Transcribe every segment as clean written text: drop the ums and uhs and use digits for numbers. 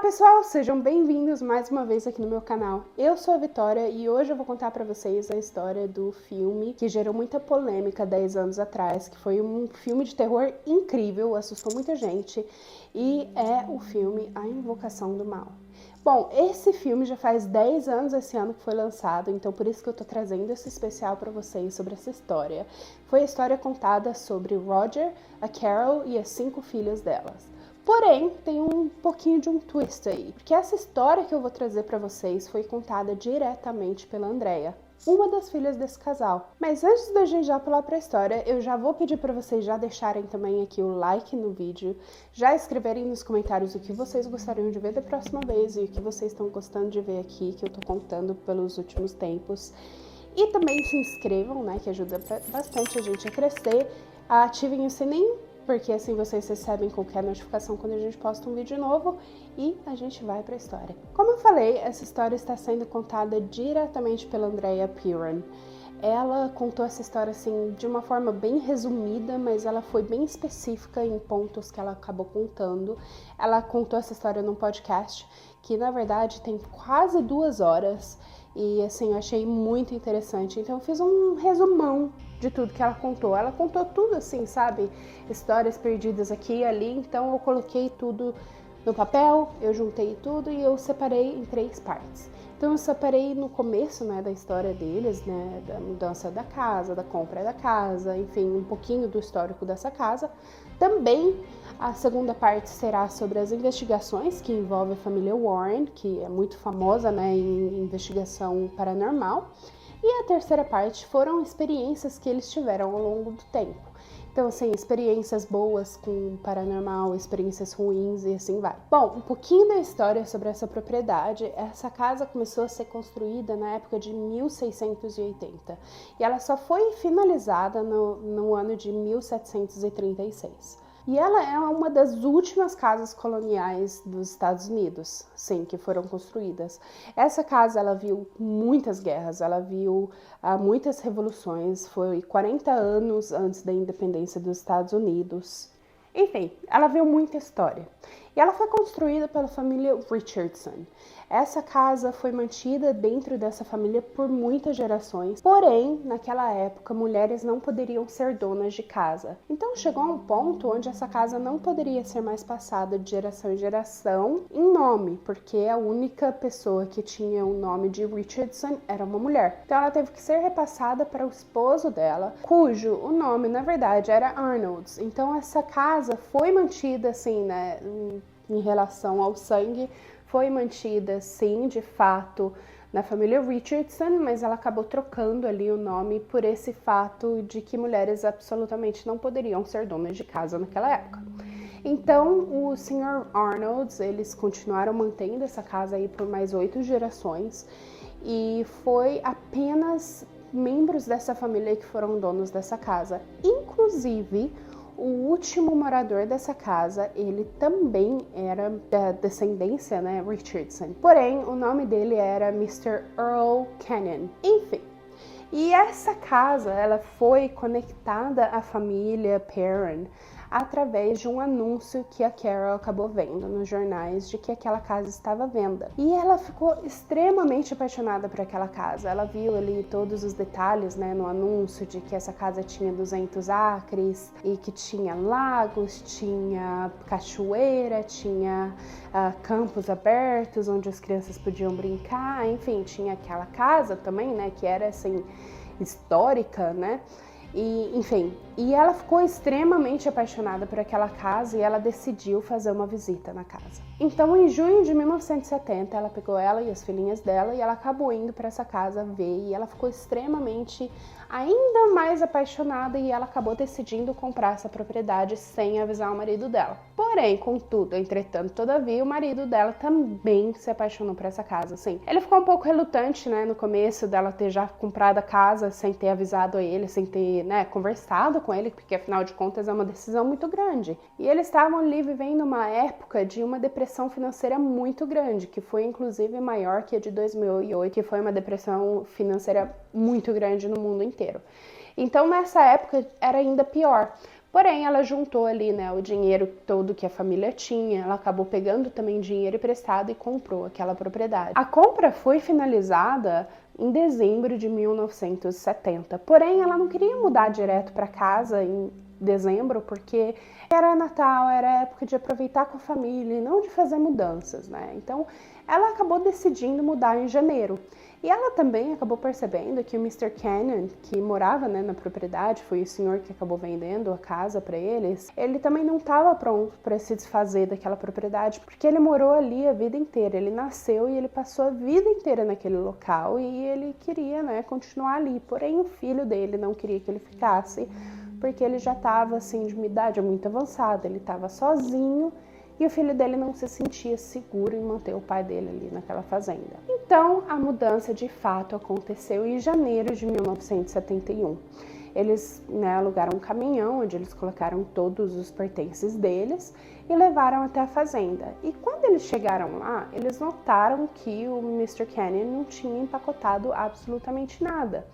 pessoal, sejam bem-vindos mais uma vez aqui no meu canal. Eu sou a Vitória e hoje eu vou contar pra vocês a história do filme que gerou muita polêmica 10 anos atrás, que foi um filme de terror incrível, assustou muita gente, e é o filme A Invocação do Mal. Bom, esse filme já faz 10 anos esse ano que foi lançado, então por isso que eu tô trazendo esse especial pra vocês sobre essa história. Foi a história contada sobre Roger, a Carol e as 5 filhas delas. Porém, tem um pouquinho de um twist aí, porque essa história que eu vou trazer pra vocês foi contada diretamente pela Andrea, uma das filhas desse casal. Mas antes da gente já pular pra história, eu já vou pedir pra vocês já deixarem também aqui o like no vídeo, já escreverem nos comentários o que vocês gostariam de ver da próxima vez e o que vocês estão gostando de ver aqui, que eu tô contando pelos últimos tempos. E também se inscrevam, né, que ajuda bastante a gente a crescer, ativem o sininho, porque assim vocês recebem qualquer notificação quando a gente posta um vídeo novo e a gente vai pra história. Como eu falei, essa história está sendo contada diretamente pela Andrea Piran. Ela contou essa história assim de uma forma bem resumida, mas ela foi bem específica em pontos que ela acabou contando. Ela contou essa história num podcast que na verdade tem quase 2 horas e assim eu achei muito interessante. Então eu fiz um resumão de tudo que ela contou. Ela contou tudo assim, sabe? Histórias perdidas aqui e ali, então eu coloquei tudo no papel, eu juntei tudo e eu separei em 3 partes. Então eu separei no começo, né, da história deles, né, da mudança da casa, da compra da casa, enfim, um pouquinho do histórico dessa casa. Também a segunda parte será sobre as investigações que envolvem a família Warren, que é muito famosa, né, em investigação paranormal. E a terceira parte foram experiências que eles tiveram ao longo do tempo. Então, assim, experiências boas com paranormal, experiências ruins e assim vai. Bom, um pouquinho da história sobre essa propriedade. Essa casa começou a ser construída na época de 1680 e ela só foi finalizada no ano de 1736. E ela é uma das últimas casas coloniais dos Estados Unidos, sim, que foram construídas. Essa casa, ela viu muitas guerras, ela viu muitas revoluções, foi 40 anos antes da independência dos Estados Unidos. Enfim, ela viu muita história. E ela foi construída pela família Richardson. Essa casa foi mantida dentro dessa família por muitas gerações, porém, naquela época, mulheres não poderiam ser donas de casa. Então chegou a um ponto onde essa casa não poderia ser mais passada de geração em geração em nome, porque a única pessoa que tinha o nome de Richardson era uma mulher. Então ela teve que ser repassada para o esposo dela, cujo o nome, na verdade, era Arnolds. Então essa casa foi mantida assim, né, em relação ao sangue, foi mantida, sim, de fato, na família Richardson, mas ela acabou trocando ali o nome por esse fato de que mulheres absolutamente não poderiam ser donas de casa naquela época. Então, o Sr. Arnolds, eles continuaram mantendo essa casa aí por mais 8 gerações e foi apenas membros dessa família que foram donos dessa casa. Inclusive, o último morador dessa casa, ele também era da descendência, né, Richardson. Porém, o nome dele era Mr. Earl Cannon. Enfim, e essa casa, ela foi conectada à família Perron através de um anúncio que a Carol acabou vendo nos jornais de que aquela casa estava à venda. E ela ficou extremamente apaixonada por aquela casa. Ela viu ali todos os detalhes, né, no anúncio de que essa casa tinha 200 acres e que tinha lagos, tinha cachoeira, tinha campos abertos onde as crianças podiam brincar, enfim, tinha aquela casa também, né, que era assim histórica, né? E, enfim, e ela ficou extremamente apaixonada por aquela casa e ela decidiu fazer uma visita na casa. Então, em junho de 1970, ela pegou ela e as filhinhas dela e ela acabou indo para essa casa ver e ela ficou extremamente, ainda mais apaixonada e ela acabou decidindo comprar essa propriedade sem avisar o marido dela. Porém, contudo, entretanto, todavia, o marido dela também se apaixonou por essa casa, assim. Ele ficou um pouco relutante, né, no começo dela ter já comprado a casa sem ter avisado a ele, sem ter, né, conversado com ele, porque afinal de contas é uma decisão muito grande. E eles estavam ali vivendo uma época de uma depressão financeira muito grande, que foi inclusive maior que a de 2008, que foi uma depressão financeira muito grande no mundo inteiro. Então nessa época era ainda pior, Porém, ela juntou ali, né, o dinheiro todo que a família tinha, ela acabou pegando também dinheiro emprestado e comprou aquela propriedade. A compra foi finalizada em dezembro de 1970, porém ela não queria mudar direto para casa em dezembro, porque era Natal, era época de aproveitar com a família e não de fazer mudanças, né? Então ela acabou decidindo mudar em janeiro. E ela também acabou percebendo que o Mr. Cannon, que morava, né, na propriedade, foi o senhor que acabou vendendo a casa para eles, ele também não estava pronto para se desfazer daquela propriedade, porque ele morou ali a vida inteira, ele nasceu e ele passou a vida inteira naquele local e ele queria, né, continuar ali. Porém, o filho dele não queria que ele ficasse, porque ele já estava assim de uma idade muito avançada, ele estava sozinho. E o filho dele não se sentia seguro em manter o pai dele ali naquela fazenda. Então, a mudança de fato aconteceu em janeiro de 1971. Eles, né, alugaram um caminhão onde eles colocaram todos os pertences deles e levaram até a fazenda. E quando eles chegaram lá, eles notaram que o Mr. Cannon não tinha empacotado absolutamente nada.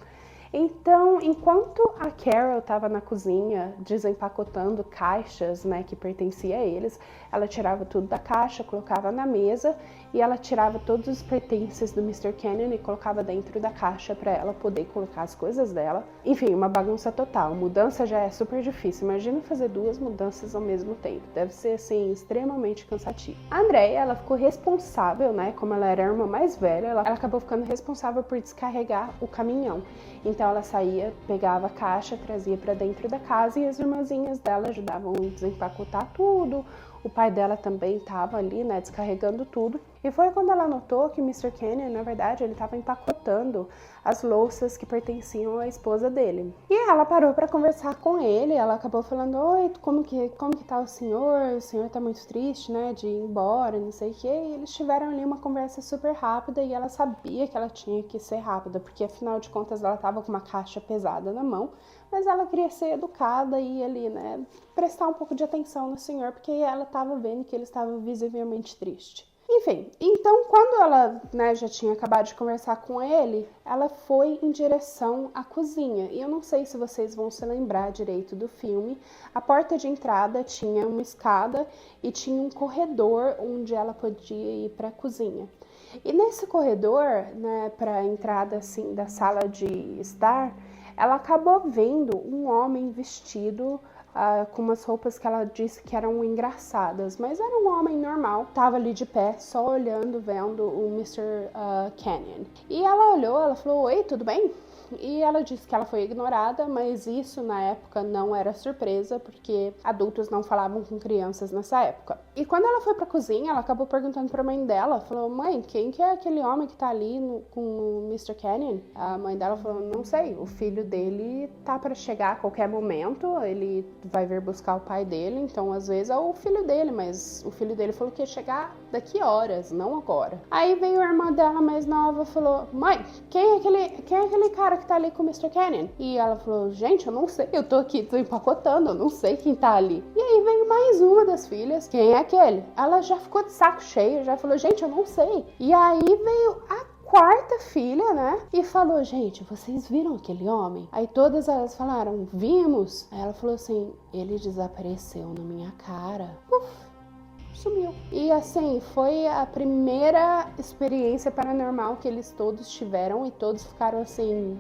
Então, enquanto a Carol estava na cozinha desempacotando caixas, né, que pertenciam a eles, ela tirava tudo da caixa, colocava na mesa e ela tirava todos os pertences do Mr. Cannon e colocava dentro da caixa para ela poder colocar as coisas dela. Enfim, uma bagunça total. Mudança já é super difícil. Imagina fazer duas mudanças ao mesmo tempo. Deve ser, assim, extremamente cansativo. A Andrea, ela ficou responsável, né, como ela era a irmã mais velha, ela acabou ficando responsável por descarregar o caminhão. Então ela saía, pegava a caixa, trazia para dentro da casa e as irmãzinhas dela ajudavam a desempacotar tudo. O pai dela também estava ali, né, descarregando tudo. E foi quando ela notou que o Mr. Cannon, na verdade, ele estava empacotando as louças que pertenciam à esposa dele. E ela parou para conversar com ele, ela acabou falando: "Oi, como que tá o senhor? O senhor tá muito triste, né, de ir embora, não sei o quê". E eles tiveram ali uma conversa super rápida e ela sabia que ela tinha que ser rápida, porque afinal de contas ela estava com uma caixa pesada na mão, mas ela queria ser educada e ali, né, prestar um pouco de atenção no senhor, porque ela estava vendo que ele estava visivelmente triste. Enfim, então quando ela, né, já tinha acabado de conversar com ele, ela foi em direção à cozinha. E eu não sei se vocês vão se lembrar direito do filme. A porta de entrada tinha uma escada e tinha um corredor onde ela podia ir para a cozinha. E nesse corredor, né, para a entrada assim da sala de estar, ela acabou vendo um homem vestido com umas roupas que ela disse que eram engraçadas, mas era um homem normal, tava ali de pé, só olhando, vendo o Mr. Cannon. E ela olhou, ela falou: "Oi, tudo bem?" E ela disse que ela foi ignorada, mas isso na época não era surpresa, porque adultos não falavam com crianças nessa época. E quando ela foi pra cozinha, ela acabou perguntando pra mãe dela, falou: "Mãe, quem que é aquele homem que tá ali com o Mr. Cannon?" A mãe dela falou: "Não sei, o filho dele tá pra chegar a qualquer momento, ele vai vir buscar o pai dele, então às vezes é o filho dele, mas o filho dele falou que ia chegar daqui horas, não agora." Aí veio a irmã dela mais nova e falou: "Mãe, quem é aquele cara que tá ali com o Mr. Cannon?" E ela falou: "Gente, eu não sei, eu tô aqui, tô empacotando, eu não sei quem tá ali." E aí veio mais uma das filhas: "Quem é aquele?" Ela já ficou de saco cheio, já falou: "Gente, eu não sei." E aí veio a quarta filha, né? E falou: "Gente, vocês viram aquele homem?" Aí todas elas falaram: "Vimos." Aí ela falou assim: "Ele desapareceu na minha cara." Sumiu. E assim, foi a primeira experiência paranormal que eles todos tiveram e todos ficaram assim,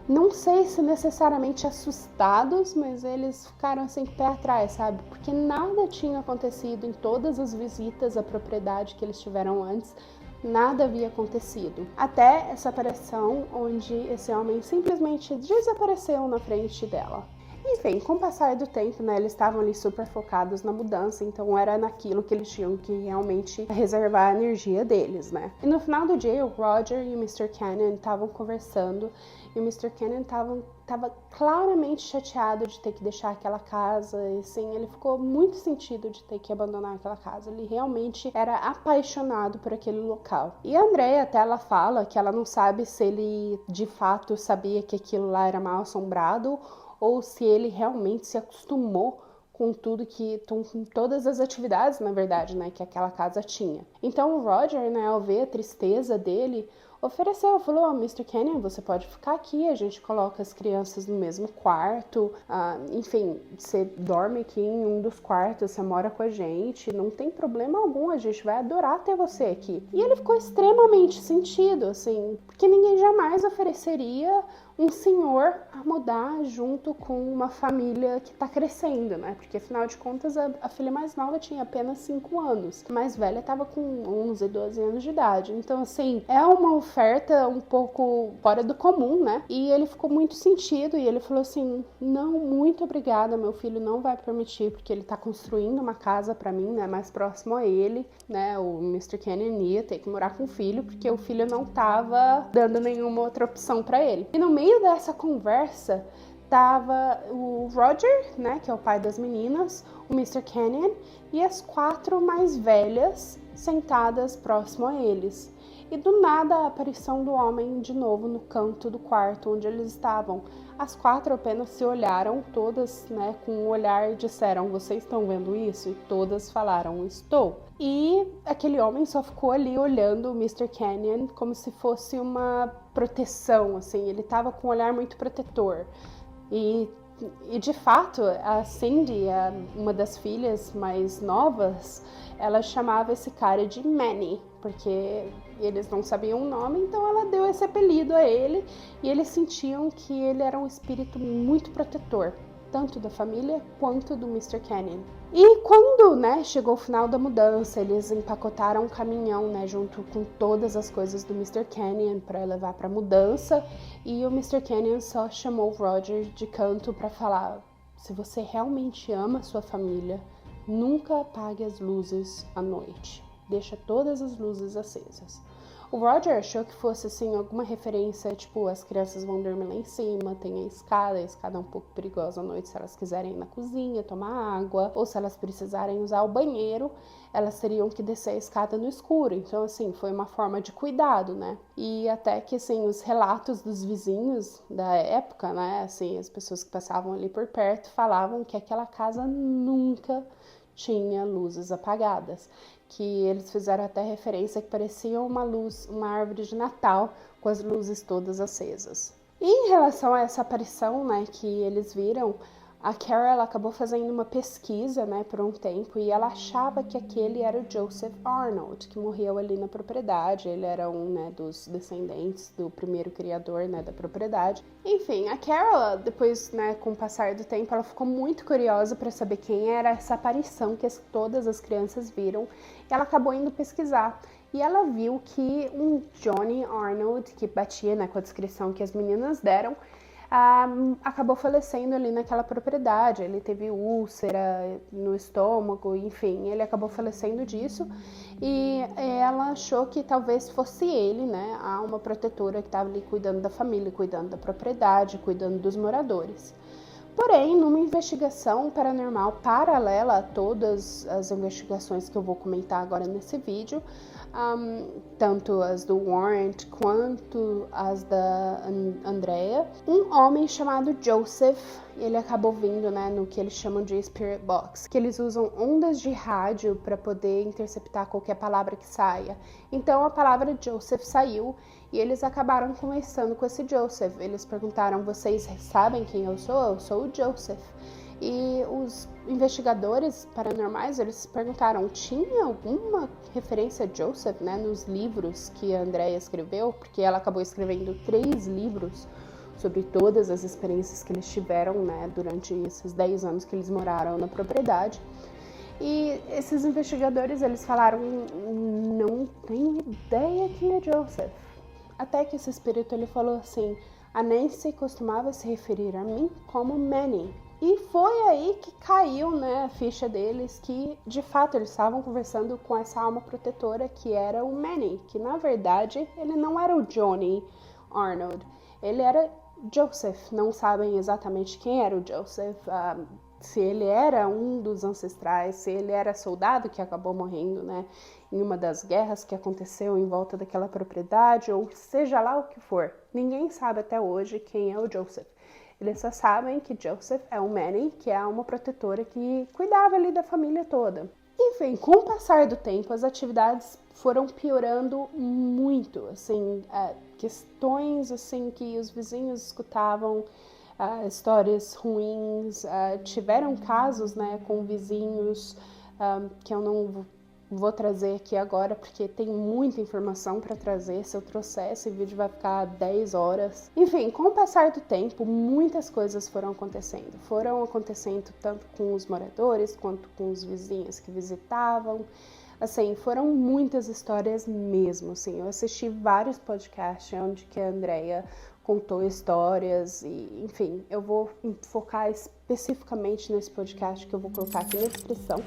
não sei se necessariamente assustados, mas eles ficaram assim, pé atrás, sabe? Porque nada tinha acontecido em todas as visitas à propriedade que eles tiveram antes. Nada havia acontecido. Até essa aparição onde esse homem simplesmente desapareceu na frente dela. Enfim, com o passar do tempo, né, eles estavam ali super focados na mudança, então era naquilo que eles tinham que realmente reservar a energia deles, né? E no final do dia, o Roger e o Mr. Cannon estavam conversando e o Mr. Cannon estava claramente chateado de ter que deixar aquela casa, e sim, ele ficou muito sentido de ter que abandonar aquela casa. Ele realmente era apaixonado por aquele local. E a Andrea até ela fala que ela não sabe se ele de fato sabia que aquilo lá era mal assombrado ou se ele realmente se acostumou com tudo com todas as atividades, na verdade, né, que aquela casa tinha. Então o Roger, né, ao ver a tristeza dele, ofereceu, falou, Mr. Kenyon, você pode ficar aqui, a gente coloca as crianças no mesmo quarto, enfim, você dorme aqui em um dos quartos, você mora com a gente, não tem problema algum, a gente vai adorar ter você aqui. E ele ficou extremamente sentido, assim, porque ninguém jamais ofereceria um senhor a mudar junto com uma família que tá crescendo, né? Porque afinal de contas a filha mais nova tinha apenas 5 anos, a mais velha tava com 11, 12 anos de idade. Então, assim, é uma oferta um pouco fora do comum, né? E ele ficou muito sentido e ele falou assim: não, muito obrigada, meu filho não vai permitir, porque ele tá construindo uma casa pra mim, né? Mais próximo a ele, né? O Mr. Kenyon ia ter que morar com o filho, porque o filho não tava dando nenhuma outra opção pra ele. E no meio dessa conversa tava o Roger, né, que é o pai das meninas, o Mr. Kenyon e as 4 mais velhas sentadas próximo a eles. E do nada a aparição do homem de novo no canto do quarto onde eles estavam. As 4 apenas se olharam, todas, né, com um olhar e disseram: vocês estão vendo isso? E todas falaram: estou. E aquele homem só ficou ali olhando o Mr. Kenyon como se fosse uma proteção, assim, ele estava com um olhar muito protetor. E de fato, a Cindy, uma das filhas mais novas, ela chamava esse cara de Manny, porque eles não sabiam o nome, então ela deu esse apelido a ele, e eles sentiam que ele era um espírito muito protetor, tanto da família quanto do Mr. Kenyon. E quando, né, chegou o final da mudança, eles empacotaram um caminhão, né, junto com todas as coisas do Mr. Kenyon para levar para mudança, e o Mr. Kenyon só chamou o Roger de canto para falar: se você realmente ama sua família, nunca apague as luzes à noite. Deixa todas as luzes acesas. O Roger achou que fosse, assim, alguma referência, tipo, as crianças vão dormir lá em cima, tem a escada é um pouco perigosa à noite se elas quiserem ir na cozinha, tomar água, ou se elas precisarem usar o banheiro, elas teriam que descer a escada no escuro. Então, assim, foi uma forma de cuidado, né? E até que, assim, os relatos dos vizinhos da época, né, assim, as pessoas que passavam ali por perto falavam que aquela casa nunca tinha luzes apagadas, que eles fizeram até referência que parecia uma árvore de Natal com as luzes todas acesas. E em relação a essa aparição, né, que eles viram, a Carol acabou fazendo uma pesquisa, né, por um tempo, e ela achava que aquele era o Joseph Arnold, que morreu ali na propriedade. Ele era um, né, dos descendentes do primeiro criador, né, da propriedade. Enfim, a Carol, depois, né, com o passar do tempo, ela ficou muito curiosa para saber quem era essa aparição que todas as crianças viram, e ela acabou indo pesquisar. E ela viu que um Johnny Arnold, que batia, né, com a descrição que as meninas deram, acabou falecendo ali naquela propriedade. Ele teve úlcera no estômago, enfim, ele acabou falecendo disso, e ela achou que talvez fosse ele, né, a alma protetora que estava ali cuidando da família, cuidando da propriedade, cuidando dos moradores. Porém, numa investigação paranormal paralela a todas as investigações que eu vou comentar agora nesse vídeo, tanto as do Warrant quanto as da Andrea, um homem chamado Joseph, ele acabou vindo, né, no que eles chamam de Spirit Box, que eles usam ondas de rádio para poder interceptar qualquer palavra que saia. Então a palavra Joseph saiu e eles acabaram conversando com esse Joseph. Eles perguntaram: vocês sabem quem eu sou? Eu sou o Joseph. E os investigadores paranormais, eles perguntaram: tinha alguma referência a Joseph, né, nos livros que a Andrea escreveu? Porque ela acabou escrevendo 3 livros sobre todas as experiências que eles tiveram, né, durante esses 10 anos que eles moraram na propriedade. E esses investigadores, eles falaram: não tenho ideia quem é Joseph. Até que esse espírito, ele falou assim: a Nancy costumava se referir a mim como Manny. E foi aí que caiu, né, a ficha deles, que de fato eles estavam conversando com essa alma protetora que era o Manny, que na verdade ele não era o Johnny Arnold, ele era Joseph. Não sabem exatamente quem era o Joseph, se ele era um dos ancestrais, se ele era soldado que acabou morrendo, né, em uma das guerras que aconteceu em volta daquela propriedade, ou seja lá o que for. Ninguém sabe até hoje quem é o Joseph. Eles só sabem que Joseph é o Manny, que é uma protetora que cuidava ali da família toda. Enfim, com o passar do tempo, as atividades foram piorando muito, assim, questões assim que os vizinhos escutavam, histórias ruins, tiveram casos, né, com vizinhos que eu não vou trazer aqui agora porque tem muita informação para trazer. Se eu trouxer, esse vídeo vai ficar 10 horas. Enfim, com o passar do tempo, muitas coisas foram acontecendo. Foram acontecendo tanto com os moradores quanto com os vizinhos que visitavam. Assim, foram muitas histórias mesmo, assim. Eu assisti vários podcasts onde que a Andrea contou histórias e, enfim, eu vou focar especificamente nesse podcast que eu vou colocar aqui na descrição.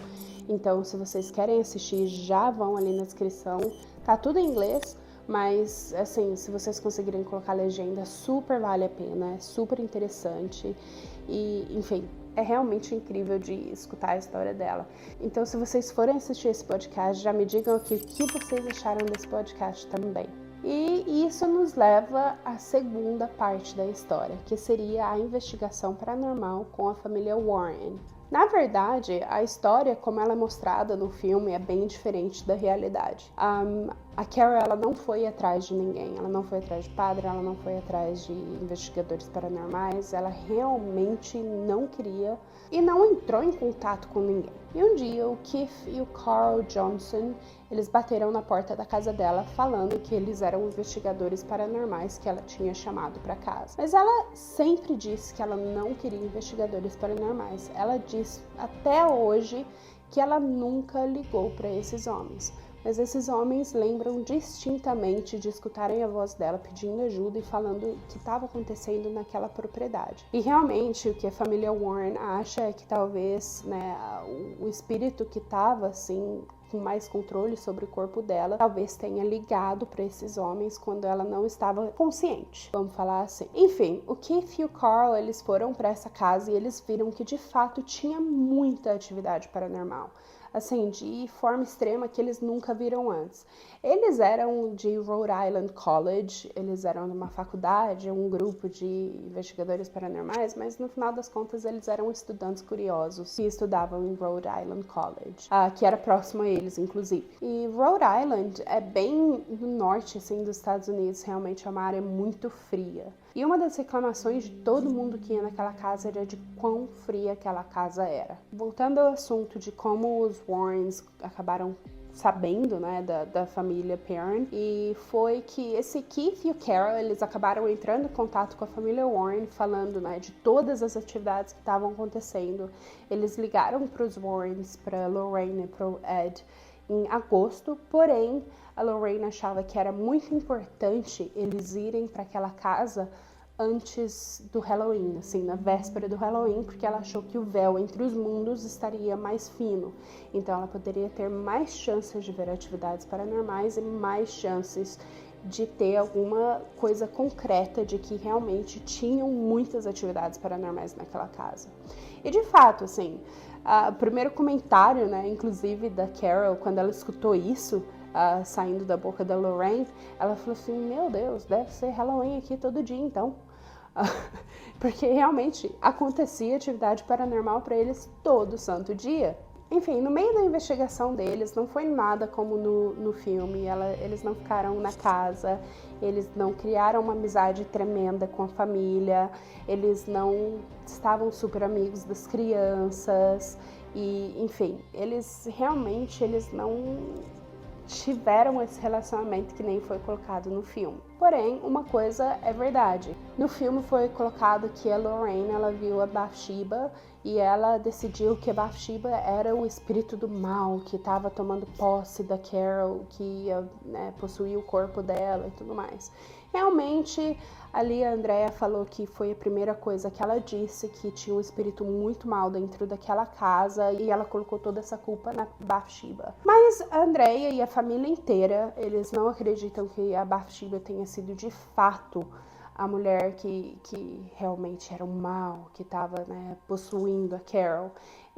Então, se vocês querem assistir, já vão ali na descrição. Tá tudo em inglês, mas, assim, se vocês conseguirem colocar legenda, super vale a pena, é super interessante e, enfim, é realmente incrível de escutar a história dela. Então, se vocês forem assistir esse podcast, já me digam aqui o que vocês acharam desse podcast também. E isso nos leva à segunda parte da história, que seria a investigação paranormal com a família Warren. Na verdade, a história, como ela é mostrada no filme, é bem diferente da realidade. A Carol, ela não foi atrás de ninguém, ela não foi atrás de padre, ela não foi atrás de investigadores paranormais, ela realmente não queria e não entrou em contato com ninguém. E um dia o Keith e o Carl Johnson, eles bateram na porta da casa dela falando que eles eram investigadores paranormais que ela tinha chamado para casa. Mas ela sempre disse que ela não queria investigadores paranormais. Ela diz até hoje que ela nunca ligou para esses homens. Mas esses homens lembram distintamente de escutarem a voz dela pedindo ajuda e falando o que estava acontecendo naquela propriedade. E realmente o que a família Warren acha é que talvez, né, o espírito que estava assim com mais controle sobre o corpo dela, talvez tenha ligado para esses homens quando ela não estava consciente, vamos falar assim. Enfim, o Keith e o Carl, eles foram para essa casa e eles viram que de fato tinha muita atividade paranormal, assim, de forma extrema que eles nunca viram antes. Eles eram de Rhode Island College, eles eram de uma faculdade, um grupo de investigadores paranormais, mas no final das contas eles eram estudantes curiosos que estudavam em Rhode Island College, que era próximo a eles, inclusive. E Rhode Island é bem no norte, assim, dos Estados Unidos, realmente é uma área muito fria. E uma das reclamações de todo mundo que ia naquela casa era de quão fria aquela casa era. Voltando ao assunto de como os Warrens acabaram sabendo, né, da família Perron, e foi que esse Keith e o Carol, eles acabaram entrando em contato com a família Warren, falando, né, de todas as atividades que estavam acontecendo. Eles ligaram para os Warrens, para Lorraine e para o Ed, em agosto, porém a Lorraine achava que era muito importante eles irem para aquela casa antes do Halloween, assim, na véspera do Halloween, porque ela achou que o véu entre os mundos estaria mais fino, então ela poderia ter mais chances de ver atividades paranormais e mais chances de ter alguma coisa concreta de que realmente tinham muitas atividades paranormais naquela casa. E de fato, assim, o primeiro comentário, né, inclusive da Carol, quando ela escutou isso, saindo da boca da Lorraine, ela falou assim, meu Deus, deve ser Halloween aqui todo dia então. Porque realmente acontecia atividade paranormal para eles todo santo dia. Enfim, no meio da investigação deles, não foi nada como no filme, eles não ficaram na casa, eles não criaram uma amizade tremenda com a família, eles não estavam super amigos das crianças, e enfim, eles não tiveram esse relacionamento que nem foi colocado no filme. Porém, uma coisa é verdade. No filme foi colocado que a Lorraine, ela viu a Bathsheba e ela decidiu que a Bathsheba era o espírito do mal que estava tomando posse da Carol, que ia, né, possuir o corpo dela e tudo mais. Realmente, ali a Andrea falou que foi a primeira coisa que ela disse, que tinha um espírito muito mal dentro daquela casa e ela colocou toda essa culpa na Bathsheba. Mas a Andrea e a família inteira, eles não acreditam que a Bathsheba tenha sido de fato a mulher que realmente era o mal, que estava, né, possuindo a Carol.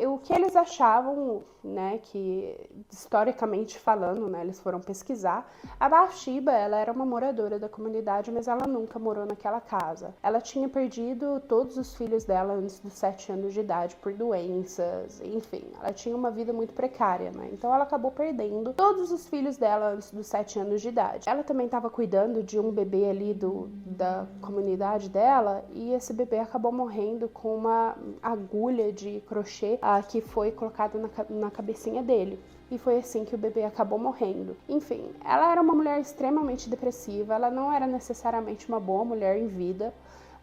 o que eles achavam, né, que historicamente falando, né, eles foram pesquisar, a Bathsheba, ela era uma moradora da comunidade, mas ela nunca morou naquela casa. Ela tinha perdido todos os filhos dela antes dos 7 anos de idade por doenças, enfim, ela tinha uma vida muito precária, né, então ela acabou perdendo todos os filhos dela antes dos 7 anos de idade. Ela também estava cuidando de um bebê ali da comunidade dela, e esse bebê acabou morrendo com uma agulha de crochê que foi colocada na cabecinha dele. E foi assim que o bebê acabou morrendo. Enfim, ela era uma mulher extremamente depressiva, ela não era necessariamente uma boa mulher em vida,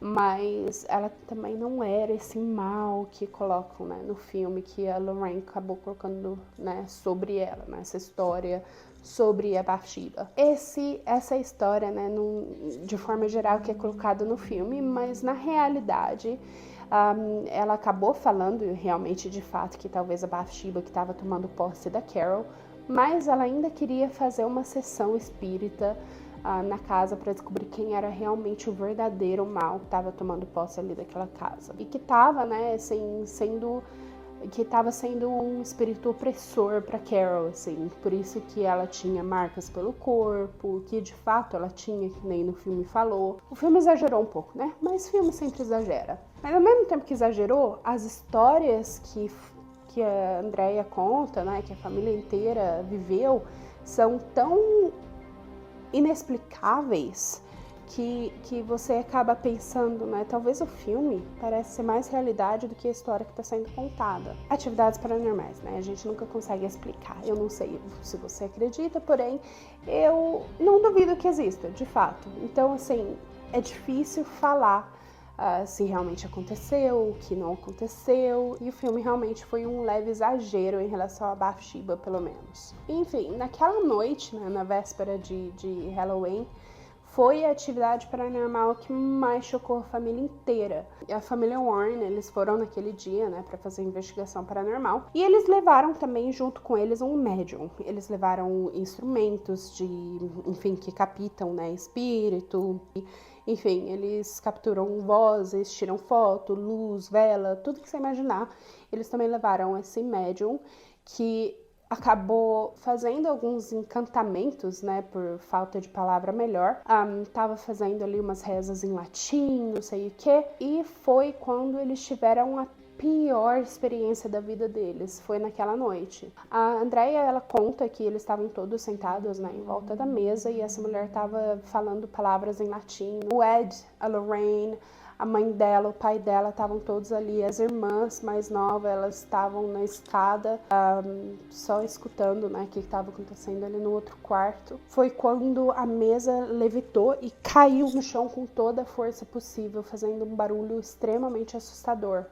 mas ela também não era esse mal que colocam, né, no filme, que a Lorraine acabou colocando, né, sobre ela, nessa história sobre a Bathsheba. Essa história, né, de forma geral, que é colocada no filme, mas na realidade ela acabou falando realmente de fato que talvez a Bathsheba que estava tomando posse da Carol, mas ela ainda queria fazer uma sessão espírita na casa para descobrir quem era realmente o verdadeiro mal que estava tomando posse ali daquela casa. E que estava, né, assim, sendo um espírito opressor para Carol, assim, por isso que ela tinha marcas pelo corpo, que de fato ela tinha, que nem no filme falou. O filme exagerou um pouco, né? Mas filme sempre exagera. Mas ao mesmo tempo que exagerou, as histórias que a Andrea conta, né, que a família inteira viveu, são tão inexplicáveis que você acaba pensando, né? Talvez o filme parece ser mais realidade do que a história que está sendo contada. Atividades paranormais, né? A gente nunca consegue explicar. Eu não sei se você acredita, porém, eu não duvido que exista, de fato. Então, assim, é difícil falar se realmente aconteceu, o que não aconteceu, e o filme realmente foi um leve exagero em relação a Bathsheba, pelo menos. Enfim, naquela noite, né, na véspera de Halloween, foi a atividade paranormal que mais chocou a família inteira. E a família Warren, eles foram naquele dia, né, para fazer investigação paranormal, e eles levaram também junto com eles um médium. Eles levaram instrumentos enfim, que captam, né, espírito. Enfim, eles capturam vozes, tiram foto, luz, vela, tudo que você imaginar. Eles também levaram esse médium que acabou fazendo alguns encantamentos, né, por falta de palavra melhor. Tava fazendo ali umas rezas em latim, não sei o que, e foi quando eles tiveram a pior experiência da vida deles, foi naquela noite. A Andrea, ela conta que eles estavam todos sentados, né, em volta da mesa, e essa mulher estava falando palavras em latim. O Ed, a Lorraine, a mãe dela, o pai dela, estavam todos ali. As irmãs mais novas, elas estavam na escada, só escutando, né, o que estava acontecendo ali no outro quarto. Foi quando a mesa levitou e caiu no chão com toda a força possível, fazendo um barulho extremamente assustador.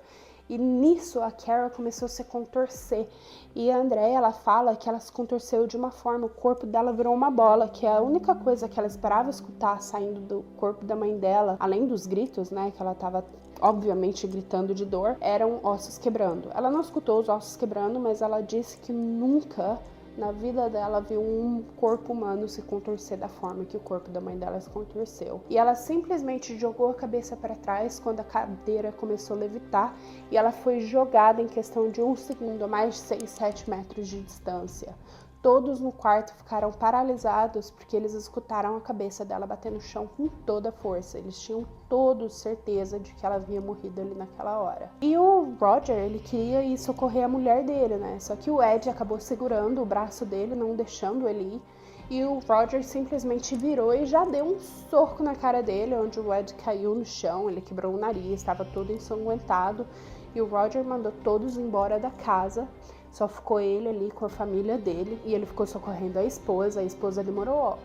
E nisso a Carol começou a se contorcer. E a Andrea, ela fala que ela se contorceu de uma forma, o corpo dela virou uma bola, que a única coisa que ela esperava escutar saindo do corpo da mãe dela, além dos gritos, né, que ela estava obviamente gritando de dor, eram ossos quebrando. Ela não escutou os ossos quebrando, mas ela disse que nunca na vida dela viu um corpo humano se contorcer da forma que o corpo da mãe dela se contorceu. E ela simplesmente jogou a cabeça para trás quando a cadeira começou a levitar, e ela foi jogada em questão de 1 segundo a mais de 6, 7 metros de distância. Todos no quarto ficaram paralisados porque eles escutaram a cabeça dela bater no chão com toda a força. Eles tinham todos certeza de que ela havia morrido ali naquela hora. E o Roger, ele queria ir socorrer a mulher dele, né? Só que o Ed acabou segurando o braço dele, não deixando ele ir. E o Roger simplesmente virou e já deu um soco na cara dele, onde o Ed caiu no chão, ele quebrou o nariz, estava todo ensanguentado. E o Roger mandou todos embora da casa. Só ficou ele ali com a família dele, e ele ficou socorrendo a esposa. A esposa demorou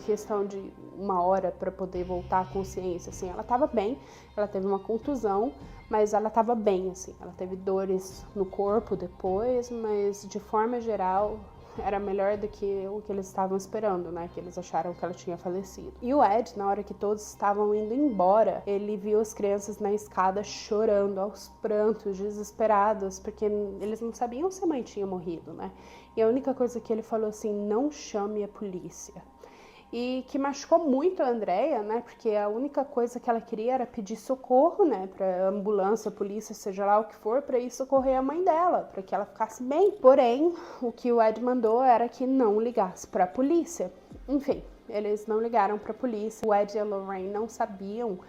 questão de 1 hora para poder voltar à consciência, assim. Ela estava bem, ela teve uma contusão, mas ela estava bem, assim. Ela teve dores no corpo depois, mas de forma geral era melhor do que o que eles estavam esperando, né? Que eles acharam que ela tinha falecido. E o Ed, na hora que todos estavam indo embora, ele viu as crianças na escada chorando, aos prantos, desesperados, porque eles não sabiam se a mãe tinha morrido, né? E a única coisa que ele falou assim: não chame a polícia. e que machucou muito a Andrea, né, porque a única coisa que ela queria era pedir socorro, né, pra ambulância, polícia, seja lá o que for, pra ir socorrer a mãe dela, pra que ela ficasse bem. Porém, o que o Ed mandou era que não ligasse pra polícia. Enfim, eles não ligaram pra polícia. O Ed e a Lorraine não sabiam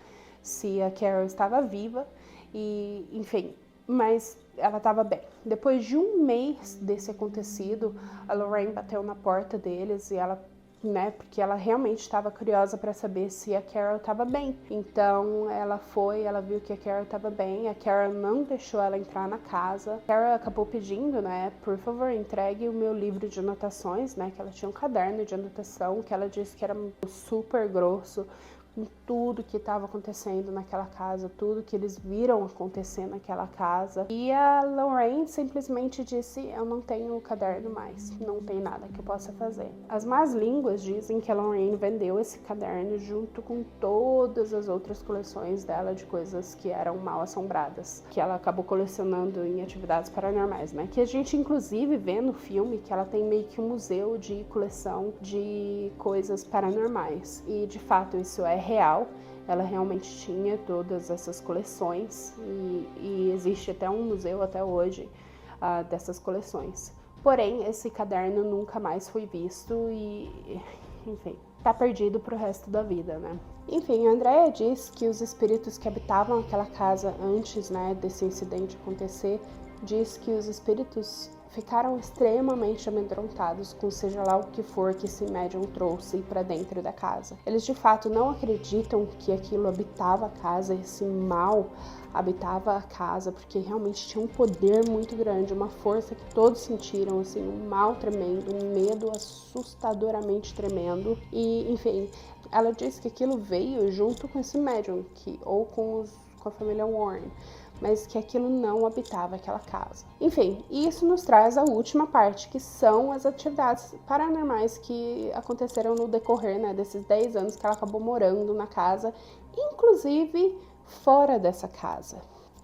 se a Carol estava viva e, enfim, mas ela estava bem. Depois de um mês desse acontecido, a Lorraine bateu na porta deles e ela, né, porque ela realmente estava curiosa para saber se a Carol estava bem. Então ela foi, ela viu que a Carol estava bem, a Carol não deixou ela entrar na casa. A Carol acabou pedindo, né, por favor, entregue o meu livro de anotações, né, que ela tinha um caderno de anotação, que ela disse que era super grosso, com tudo que estava acontecendo naquela casa, tudo que eles viram acontecer naquela casa. E a Lorraine simplesmente disse, eu não tenho o caderno mais, não tem nada que eu possa fazer. As más línguas dizem que a Lorraine vendeu esse caderno junto com todas as outras coleções dela de coisas que eram mal assombradas, que ela acabou colecionando em atividades paranormais, né? Que a gente inclusive vê no filme que ela tem meio que um museu de coleção de coisas paranormais. E de fato isso é real, ela realmente tinha todas essas coleções e existe até um museu até hoje dessas coleções. Porém, esse caderno nunca mais foi visto e, enfim, tá perdido pro resto da vida, né? Enfim, a Andrea diz que os espíritos que habitavam aquela casa antes, né, desse incidente acontecer, diz que os espíritos ficaram extremamente amedrontados com seja lá o que for que esse médium trouxe para dentro da casa. Eles de fato não acreditam que aquilo habitava a casa, esse mal habitava a casa, porque realmente tinha um poder muito grande, uma força que todos sentiram, assim, um mal tremendo, um medo assustadoramente tremendo. E, enfim, ela disse que aquilo veio junto com esse médium, ou com a família Warren, mas que aquilo não habitava aquela casa. Enfim, isso nos traz a última parte, que são as atividades paranormais que aconteceram no decorrer, né, desses 10 anos que ela acabou morando na casa, inclusive fora dessa casa.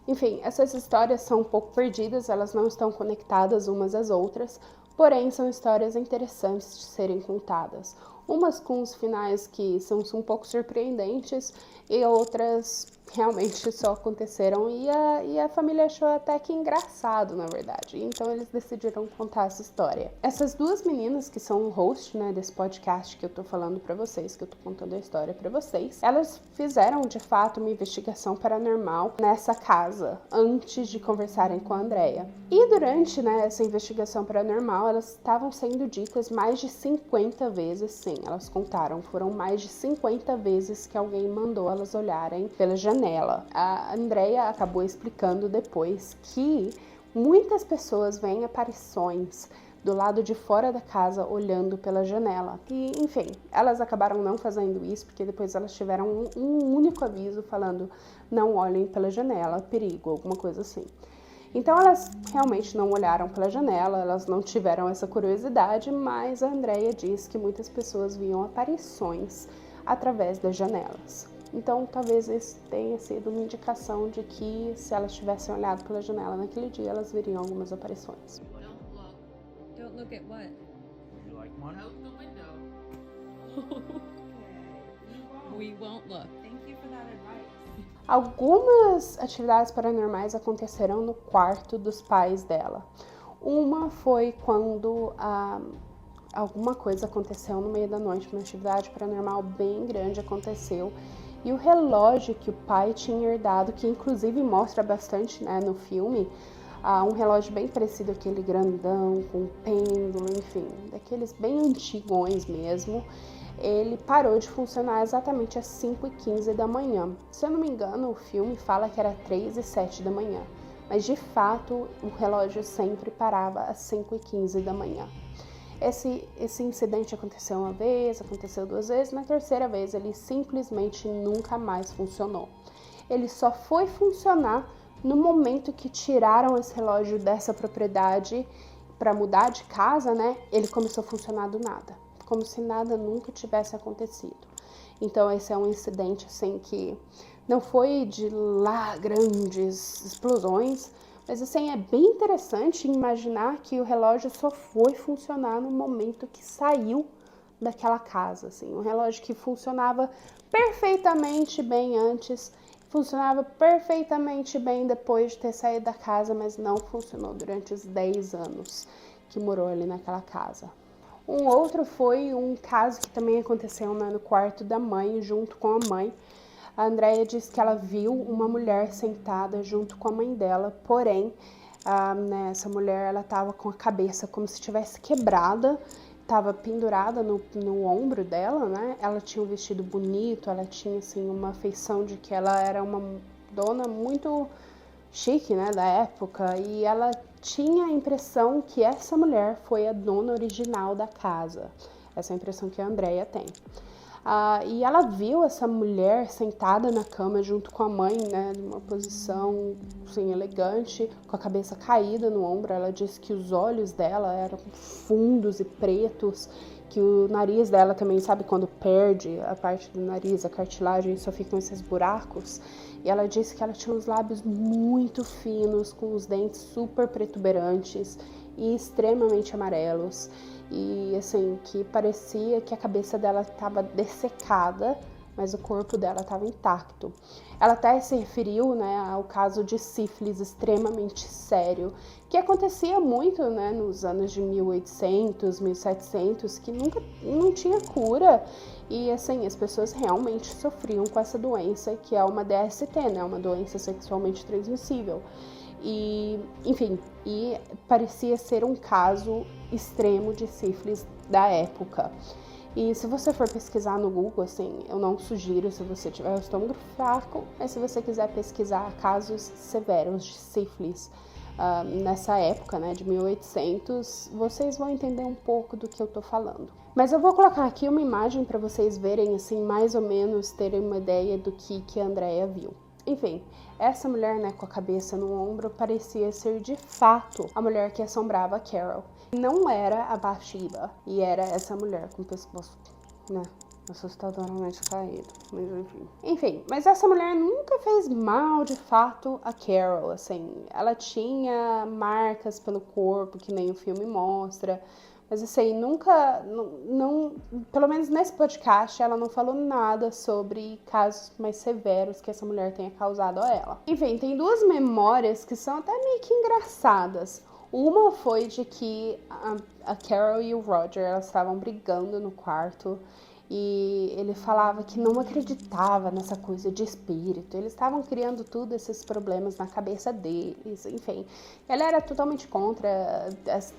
Enfim, essas histórias são um pouco perdidas, elas não estão conectadas umas às outras, porém são histórias interessantes de serem contadas. Umas com os finais que são um pouco surpreendentes e outras realmente só aconteceram e a família achou até que engraçado, na verdade. Então eles decidiram contar essa história. Essas duas meninas que são o host, né, desse podcast que eu tô falando pra vocês, que eu tô contando a história pra vocês, elas fizeram de fato uma investigação paranormal nessa casa antes de conversarem com a Andrea. E durante, né, essa investigação paranormal, elas estavam sendo ditas mais de 50 vezes, sim, elas contaram, foram mais de 50 vezes que alguém mandou elas olharem pela janela. A Andrea acabou explicando depois que muitas pessoas veem aparições do lado de fora da casa olhando pela janela. E, enfim, elas acabaram não fazendo isso porque depois elas tiveram um único aviso falando não olhem pela janela, perigo, alguma coisa assim. Então elas realmente não olharam pela janela, elas não tiveram essa curiosidade, mas a Andrea diz que muitas pessoas viam aparições através das janelas. Então talvez isso tenha sido uma indicação de que se elas tivessem olhado pela janela naquele dia, elas veriam algumas aparições. Don't look at what? You like one? Out the window. We won't look. Thank you for that advice. Algumas atividades paranormais aconteceram no quarto dos pais dela. Uma foi quando alguma coisa aconteceu no meio da noite, uma atividade paranormal bem grande aconteceu. E o relógio que o pai tinha herdado, que inclusive mostra bastante, né, no filme, um relógio bem parecido aquele grandão, com pêndulo, enfim, daqueles bem antigões mesmo, ele parou de funcionar exatamente às 5h15 da manhã. Se eu não me engano, o filme fala que era 3h07 da manhã, mas de fato o relógio sempre parava às 5h15 da manhã. Esse incidente aconteceu uma vez, aconteceu duas vezes, na terceira vez ele simplesmente nunca mais funcionou. Ele só foi funcionar no momento que tiraram esse relógio dessa propriedade para mudar de casa, né? Ele começou a funcionar do nada, como se nada nunca tivesse acontecido. Então esse é um incidente assim que não foi de lá grandes explosões, mas assim, é bem interessante imaginar que o relógio só foi funcionar no momento que saiu daquela casa, assim, um relógio que funcionava perfeitamente bem antes, funcionava perfeitamente bem depois de ter saído da casa, mas não funcionou durante os 10 anos que morou ali naquela casa. Um outro foi um caso que também aconteceu, né, no quarto da mãe, junto com a mãe. A Andrea disse que ela viu uma mulher sentada junto com a mãe dela, porém, essa mulher ela estava com a cabeça como se estivesse quebrada, estava pendurada no ombro dela, né? Ela tinha um vestido bonito, ela tinha assim uma feição de que ela era uma dona muito chique, né, da época, e ela tinha a impressão que essa mulher foi a dona original da casa. Essa é a impressão que a Andrea tem. E ela viu essa mulher sentada na cama junto com a mãe, né, numa posição assim, elegante, com a cabeça caída no ombro. Ela disse que os olhos dela eram fundos e pretos, que o nariz dela também, sabe, quando perde a parte do nariz, a cartilagem, só ficam esses buracos. E ela disse que ela tinha os lábios muito finos, com os dentes super protuberantes e extremamente amarelos. E assim, que parecia que a cabeça dela estava dessecada, mas o corpo dela estava intacto. Ela até se referiu, né, ao caso de sífilis extremamente sério, que acontecia muito, né, nos anos de 1800, 1700, que não tinha cura. E assim, as pessoas realmente sofriam com essa doença, que é uma DST, né, uma doença sexualmente transmissível. E, enfim, e parecia ser um caso extremo de sífilis da época. E se você for pesquisar no Google, assim, eu não sugiro se você tiver o estômago fraco, mas se você quiser pesquisar casos severos de sífilis nessa época, né, de 1800, vocês vão entender um pouco do que eu tô falando. Mas eu vou colocar aqui uma imagem para vocês verem, assim, mais ou menos terem uma ideia do que a Andrea viu. Enfim, essa mulher, né, com a cabeça no ombro, parecia ser de fato a mulher que assombrava a Carol. Não era a Bathsheba, e era essa mulher com o pescoço, né, assustadoramente caído, mas enfim. Enfim, mas essa mulher nunca fez mal de fato a Carol, assim. Ela tinha marcas pelo corpo, que nem o filme mostra. Mas assim, nunca, não, pelo menos nesse podcast, ela não falou nada sobre casos mais severos que essa mulher tenha causado a ela. Enfim, tem duas memórias que são até meio que engraçadas. Uma foi de que a Carol e o Roger, elas estavam brigando no quarto. E ele falava que não acreditava nessa coisa de espírito. Eles estavam criando tudo esses problemas na cabeça deles, enfim. Ele era totalmente contra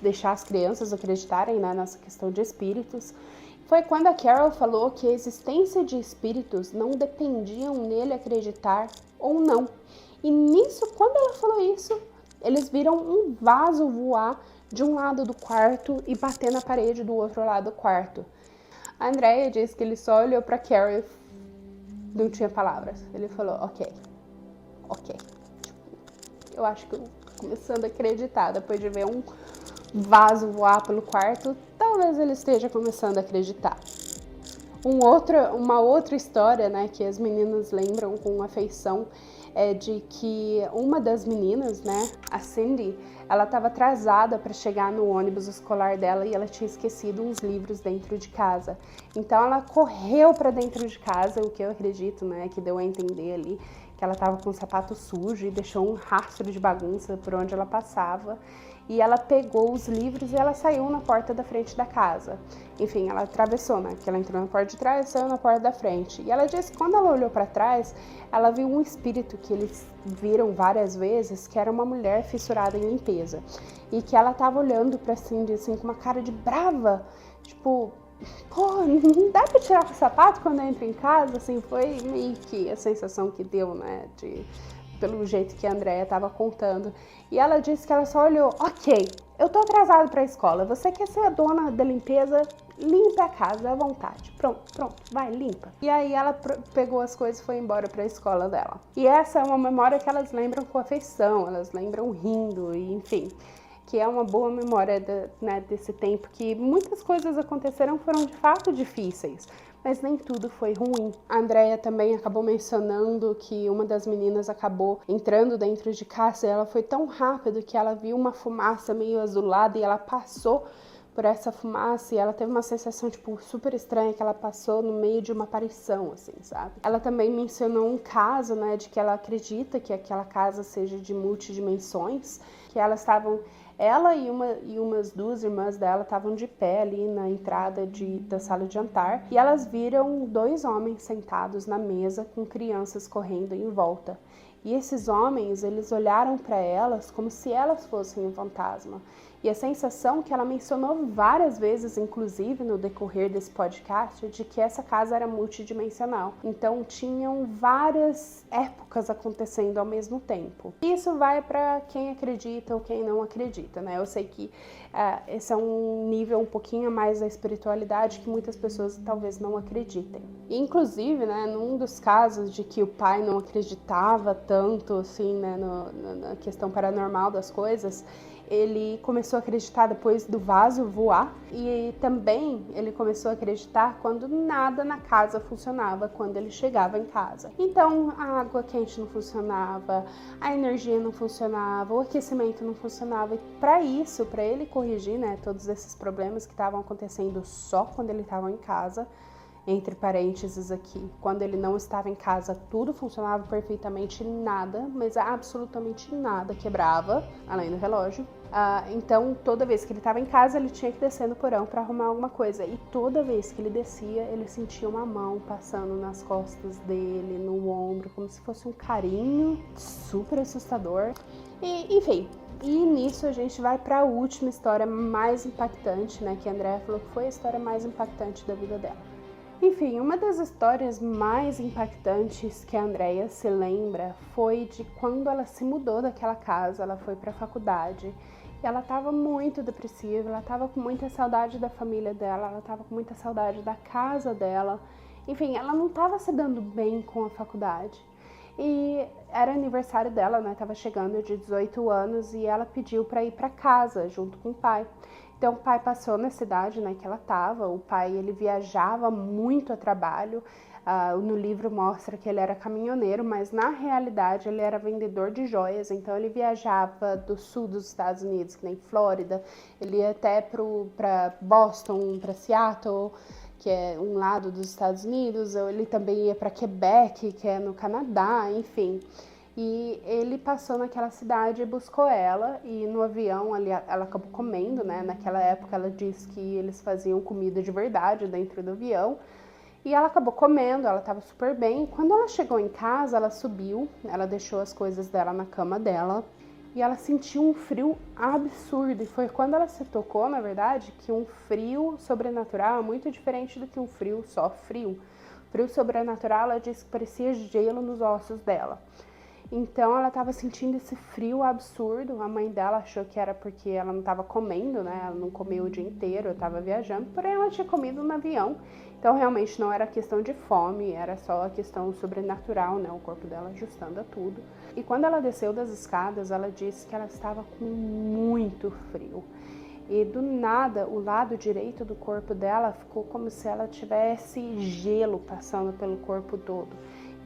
deixar as crianças acreditarem, né, nessa questão de espíritos. Foi quando a Carol falou que a existência de espíritos não dependiam nele acreditar ou não. E nisso, quando ela falou isso, eles viram um vaso voar de um lado do quarto e bater na parede do outro lado do quarto. A Andrea disse que ele só olhou pra Carol e não tinha palavras. Ele falou, ok. Eu acho que eu tô começando a acreditar. Depois de ver um vaso voar pelo quarto, talvez ele esteja começando a acreditar. Uma outra história, né, que as meninas lembram com afeição é de que uma das meninas, né, a Cindy, ela estava atrasada para chegar no ônibus escolar dela e ela tinha esquecido uns livros dentro de casa. Então ela correu para dentro de casa, o que eu acredito, né, que deu a entender ali que ela estava com o sapato sujo e deixou um rastro de bagunça por onde ela passava. E ela pegou os livros e ela saiu na porta da frente da casa. Enfim, ela atravessou, né? Porque ela entrou na porta de trás e saiu na porta da frente. E ela disse que quando ela olhou para trás, ela viu um espírito que eles viram várias vezes, que era uma mulher fissurada em limpeza. E que ela tava olhando pra Cindy, assim, com uma cara de brava. Tipo, pô, não dá pra tirar o sapato quando eu entro em casa? Assim, foi meio que a sensação que deu, né? Pelo jeito que a Andrea estava contando. E ela disse que ela só olhou, ok, eu tô atrasada para a escola, você quer ser a dona da limpeza? Limpa a casa à vontade. Pronto, vai, limpa. E aí ela pegou as coisas e foi embora para a escola dela. E essa é uma memória que elas lembram com afeição, elas lembram rindo, e enfim, que é uma boa memória né, desse tempo, que muitas coisas aconteceram, foram de fato difíceis, mas nem tudo foi ruim. A Andrea também acabou mencionando que uma das meninas acabou entrando dentro de casa e ela foi tão rápido que ela viu uma fumaça meio azulada e ela passou por essa fumaça e ela teve uma sensação, tipo, super estranha que ela passou no meio de uma aparição, assim, sabe? Ela também mencionou um caso, né, de que ela acredita que aquela casa seja de multidimensões, que ela e umas duas irmãs dela estavam de pé ali na entrada da sala de jantar e elas viram 2 homens sentados na mesa com crianças correndo em volta. E esses homens, eles olharam para elas como se elas fossem um fantasma. E a sensação que ela mencionou várias vezes, inclusive no decorrer desse podcast, de que essa casa era multidimensional. Então tinham várias épocas acontecendo ao mesmo tempo. Isso vai para quem acredita ou quem não acredita, né? Eu sei que esse é um nível um pouquinho a mais da espiritualidade que muitas pessoas talvez não acreditem. E, inclusive, né, num dos casos de que o pai não acreditava tanto assim, né, na questão paranormal das coisas, ele começou a acreditar depois do vaso voar e também ele começou a acreditar quando nada na casa funcionava, quando ele chegava em casa. Então a água quente não funcionava, a energia não funcionava, o aquecimento não funcionava. E para isso, para ele corrigir, né, todos esses problemas que estavam acontecendo só quando ele estava em casa, entre parênteses aqui, quando ele não estava em casa, tudo funcionava perfeitamente, nada, mas absolutamente nada quebrava, além do relógio. Então, toda vez que ele estava em casa, ele tinha que descer no porão para arrumar alguma coisa. E toda vez que ele descia, ele sentia uma mão passando nas costas dele, no ombro, como se fosse um carinho super assustador. E, enfim, e nisso a gente vai para a última história mais impactante, né? Que a Andrea falou que foi a história mais impactante da vida dela. Enfim, uma das histórias mais impactantes que a Andrea se lembra foi de quando ela se mudou daquela casa, ela foi para a faculdade e ela estava muito depressiva, ela estava com muita saudade da família dela, ela estava com muita saudade da casa dela, enfim, ela não estava se dando bem com a faculdade. E era aniversário dela, né? Tava chegando de 18 anos e ela pediu para ir para casa junto com o pai. Então o pai passou na cidade, né, que ela estava. O pai, ele viajava muito a trabalho. No livro mostra que ele era caminhoneiro, mas na realidade ele era vendedor de joias. Então ele viajava do sul dos Estados Unidos, que nem Flórida. Ele ia até para Boston, para Seattle, que é um lado dos Estados Unidos. Ele também ia para Quebec, que é no Canadá, enfim. E ele passou naquela cidade e buscou ela, e no avião ela acabou comendo, né? Naquela época ela disse que eles faziam comida de verdade dentro do avião, e ela acabou comendo, ela estava super bem. Quando ela chegou em casa, ela subiu, ela deixou as coisas dela na cama dela, e ela sentiu um frio absurdo, e foi quando ela se tocou, na verdade, que um frio sobrenatural é muito diferente do que um frio só frio. Frio sobrenatural, ela disse que parecia gelo nos ossos dela. Então ela estava sentindo esse frio absurdo. A mãe dela achou que era porque ela não estava comendo, né? Ela não comeu o dia inteiro, estava viajando, porém ela tinha comido no avião. Então realmente não era questão de fome, era só a questão sobrenatural, né? O corpo dela ajustando a tudo. E quando ela desceu das escadas, ela disse que ela estava com muito frio. E do nada, o lado direito do corpo dela ficou como se ela tivesse gelo passando pelo corpo todo.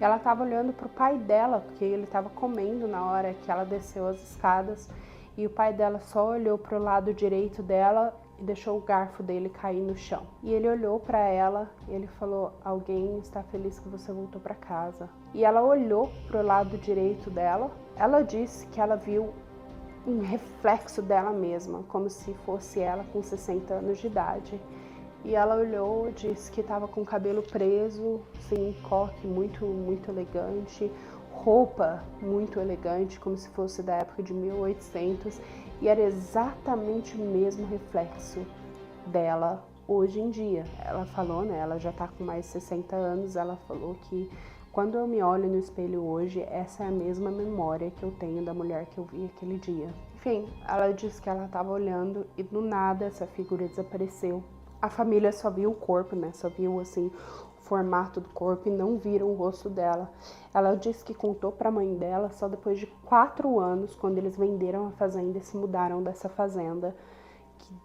E ela estava olhando para o pai dela, porque ele estava comendo na hora que ela desceu as escadas. E o pai dela só olhou para o lado direito dela e deixou o garfo dele cair no chão. E ele olhou para ela e ele falou: alguém está feliz que você voltou para casa. E ela olhou para o lado direito dela. Ela disse que ela viu um reflexo dela mesma, como se fosse ela com 60 anos de idade. E ela olhou, disse que estava com o cabelo preso, sem coque, muito elegante, roupa muito elegante, como se fosse da época de 1800, e era exatamente o mesmo reflexo dela hoje em dia. Ela falou, né, ela já está com mais de 60 anos, ela falou que quando eu me olho no espelho hoje, essa é a mesma memória que eu tenho da mulher que eu vi aquele dia. Enfim, ela disse que ela estava olhando e do nada essa figura desapareceu. A família só viu o corpo, né? Só viu, assim, o formato do corpo e não viram o rosto dela. Ela disse que contou para a mãe dela só depois de 4 anos, quando eles venderam a fazenda e se mudaram dessa fazenda,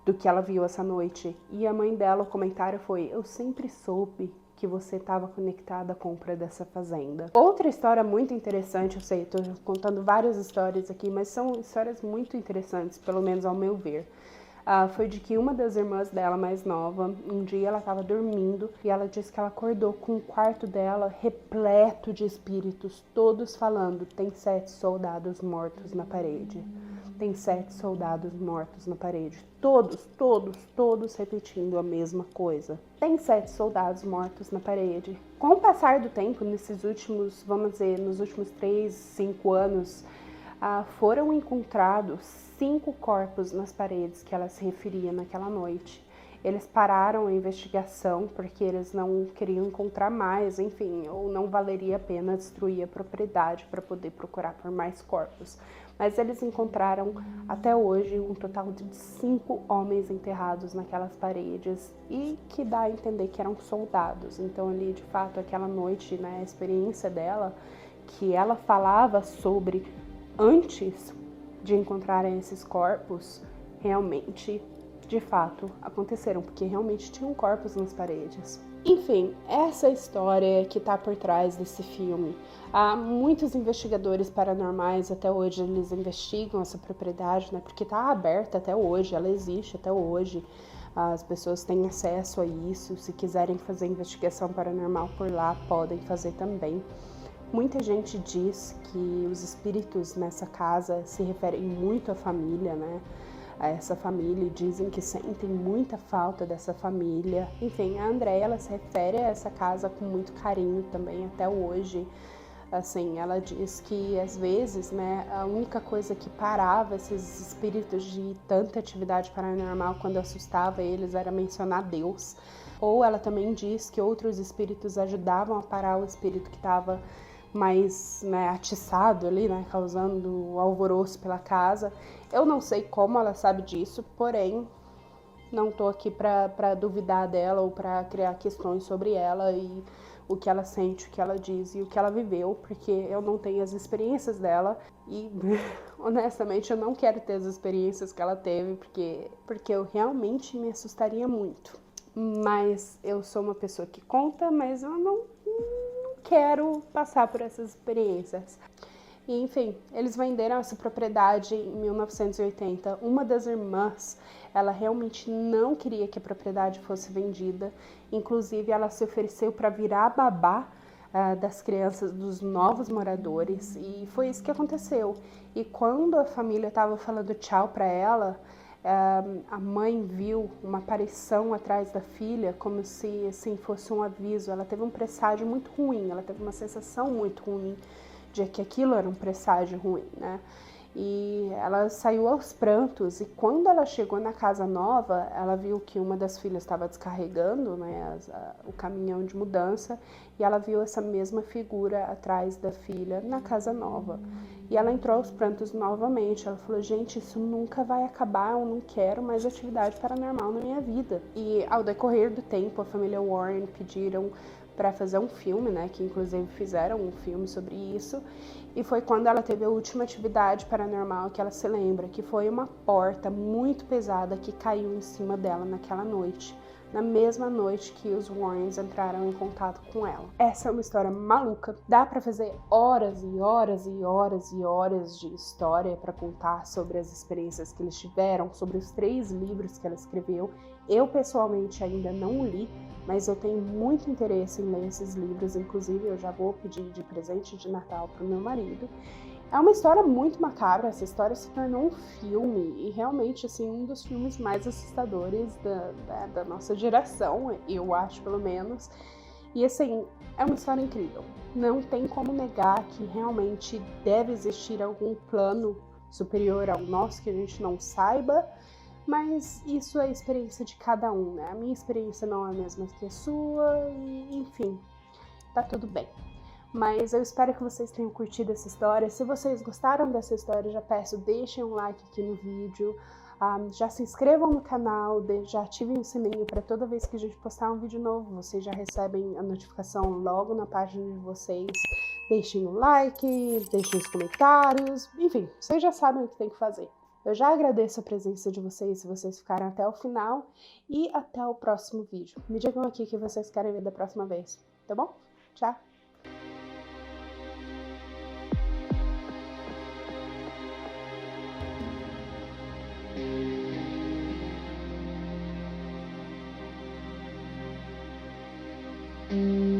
do que ela viu essa noite. E a mãe dela, o comentário foi: eu sempre soube que você estava conectada à compra dessa fazenda. Outra história muito interessante, eu sei, estou contando várias histórias aqui, mas são histórias muito interessantes, pelo menos ao meu ver. foi de que uma das irmãs dela mais nova, um dia ela estava dormindo e ela disse que ela acordou com o quarto dela repleto de espíritos, todos falando: tem 7 soldados mortos na parede. Tem 7 soldados mortos na parede. Todos repetindo a mesma coisa. Tem 7 soldados mortos na parede. Com o passar do tempo, nesses últimos, vamos dizer, nos últimos 3, 5 anos, foram encontrados 5 corpos nas paredes que ela se referia naquela noite. Eles pararam a investigação porque eles não queriam encontrar mais, enfim, ou não valeria a pena destruir a propriedade para poder procurar por mais corpos. Mas eles encontraram até hoje um total de 5 homens enterrados naquelas paredes e que dá a entender que eram soldados. Então ali, de fato, aquela noite, né, a experiência dela, que ela falava sobre antes de encontrarem esses corpos, realmente, de fato, aconteceram, porque realmente tinham corpos nas paredes. Enfim, essa história que está por trás desse filme. Há muitos investigadores paranormais, até hoje eles investigam essa propriedade, né? Porque está aberta até hoje, ela existe até hoje. As pessoas têm acesso a isso. Se quiserem fazer investigação paranormal por lá, podem fazer também. Muita gente diz que os espíritos nessa casa se referem muito à família, né? A essa família, e dizem que sentem muita falta dessa família. Enfim, a Andréia, ela se refere a essa casa com muito carinho também até hoje. Assim, ela diz que às vezes, né, a única coisa que parava esses espíritos de tanta atividade paranormal quando assustava eles era mencionar Deus. Ou ela também diz que outros espíritos ajudavam a parar o espírito que estava mais, né, atiçado ali, né, causando alvoroço pela casa. Eu não sei como ela sabe disso, porém não tô aqui para duvidar dela ou para criar questões sobre ela e o que ela sente, o que ela diz e o que ela viveu, porque eu não tenho as experiências dela e honestamente eu não quero ter as experiências que ela teve, porque eu realmente me assustaria muito. Mas eu sou uma pessoa que conta, mas eu não quero passar por essas experiências. E, enfim, eles venderam essa propriedade em 1980. Uma das irmãs, ela realmente não queria que a propriedade fosse vendida. Inclusive, ela se ofereceu para virar babá das crianças dos novos moradores. E foi isso que aconteceu. E quando a família estava falando tchau para ela, a mãe viu uma aparição atrás da filha, como se assim, fosse um aviso. Ela teve um presságio muito ruim, ela teve uma sensação muito ruim de que aquilo era um presságio ruim, né? E ela saiu aos prantos, e quando ela chegou na casa nova, ela viu que uma das filhas estava descarregando, né, o caminhão de mudança, e ela viu essa mesma figura atrás da filha na casa nova. E ela entrou aos prantos novamente. Ela falou: gente, isso nunca vai acabar, eu não quero mais atividade paranormal na minha vida. E ao decorrer do tempo, a família Warren pediram para fazer um filme, né, que inclusive fizeram um filme sobre isso, e foi quando ela teve a última atividade paranormal que ela se lembra, que foi uma porta muito pesada que caiu em cima dela naquela noite, na mesma noite que os Warrens entraram em contato com ela. Essa é uma história maluca, dá para fazer horas e horas e horas e horas de história para contar sobre as experiências que eles tiveram, sobre os 3 livros que ela escreveu. Eu pessoalmente ainda não li, mas eu tenho muito interesse em ler esses livros, inclusive eu já vou pedir de presente de Natal para o meu marido. É uma história muito macabra, essa história se tornou um filme, e realmente, assim, um dos filmes mais assustadores da nossa geração, eu acho, pelo menos. E, assim, é uma história incrível. Não tem como negar que realmente deve existir algum plano superior ao nosso que a gente não saiba, mas isso é a experiência de cada um, né? A minha experiência não é a mesma que a sua, e enfim, tá tudo bem. Mas eu espero que vocês tenham curtido essa história. Se vocês gostaram dessa história, já peço, deixem um like aqui no vídeo, já se inscrevam no canal, já ativem o sininho para toda vez que a gente postar um vídeo novo, vocês já recebem a notificação logo na página de vocês. Deixem o like, deixem os comentários, enfim, vocês já sabem o que tem que fazer. Eu já agradeço a presença de vocês, se vocês ficaram até o final, e até o próximo vídeo. Me digam aqui o que vocês querem ver da próxima vez, tá bom? Tchau! Tchau!